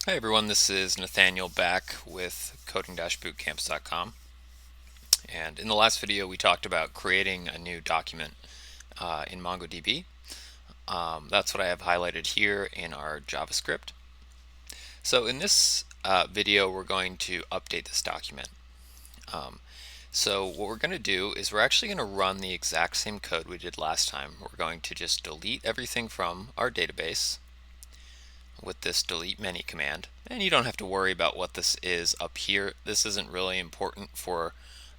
Hi everyone, this is Nathaniel back with coding-bootcamps.com, and in the last video we talked about creating a new document in MongoDB. That's what I have highlighted here in our JavaScript. So in this video we're going to update this document. So what we're going to do is we're actually going to run the exact same code we did last time. We're going to just delete everything from our database with this delete many command, and you don't have to worry about what this is up here. This isn't really important for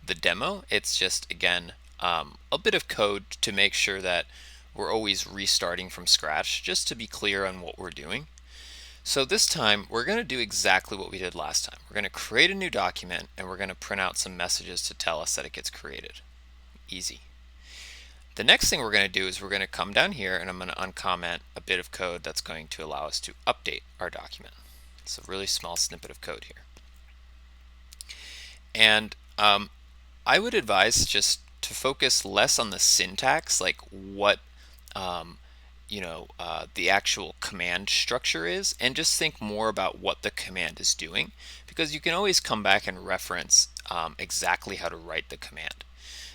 the demo. It's just, again, a bit of code to make sure that we're always restarting from scratch, just to be clear on what we're doing. So this time we're going to do exactly what we did last time. We're going to create a new document and we're going to print out some messages to tell us that it gets created. Easy. The next thing we're going to do is we're going to come down here and I'm going to uncomment a bit of code that's going to allow us to update our document. It's a really small snippet of code here. And I would advise just to focus less on the syntax, like what the actual command structure is, and just think more about what the command is doing, because you can always come back and reference exactly how to write the command.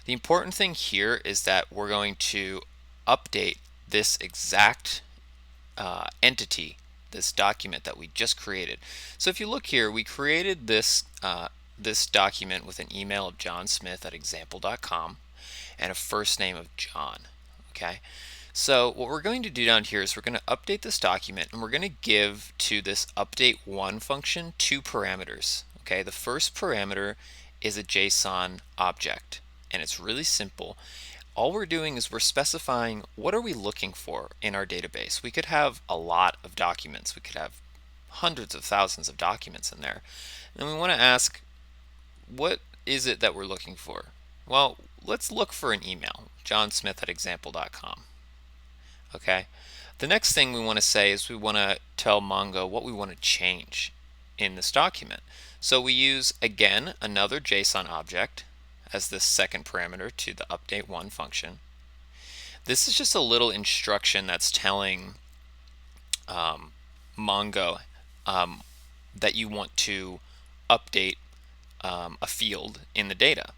The important thing here is that we're going to update this exact entity, this document that we just created. So if you look here, we created this document with an email of johnsmith@example.com and a first name of John. Okay, so what we're going to do down here is we're going to update this document and we're going to give to this update one function two parameters. Okay, the first parameter is a JSON object, and it's really simple. All we're doing is we're specifying what are we looking for in our database. We could have a lot of documents. We could have hundreds of thousands of documents in there. And we want to ask, what is it that we're looking for? Well, let's look for an email, johnsmith@example.com. Okay. The next thing we want to say is we want to tell Mongo what we want to change in this document. So we use, again, another JSON object as this second parameter to the update one function. This is just a little instruction that's telling Mongo that you want to update a field in the data.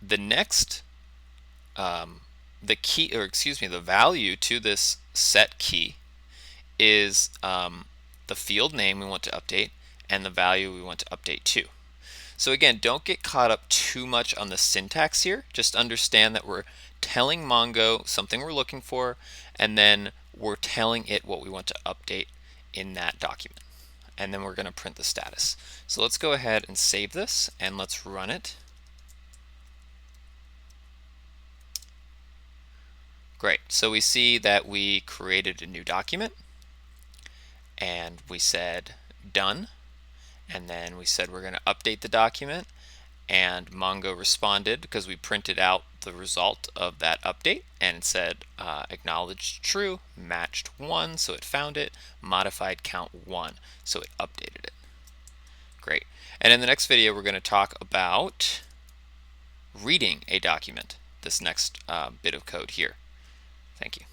The next, the value to this set key is the field name we want to update and the value we want to update to. So again, don't get caught up too much on the syntax here. Just understand that we're telling Mongo something we're looking for, and then we're telling it what we want to update in that document. And then we're going to print the status. So let's go ahead and save this, and let's run it. Great. So we see that we created a new document, and we said done. And then we said we're going to update the document, and Mongo responded because we printed out the result of that update and it said acknowledged true, matched 1, so it found it, modified count 1, so it updated it. Great. And in the next video we're going to talk about reading a document, this next bit of code here. Thank you.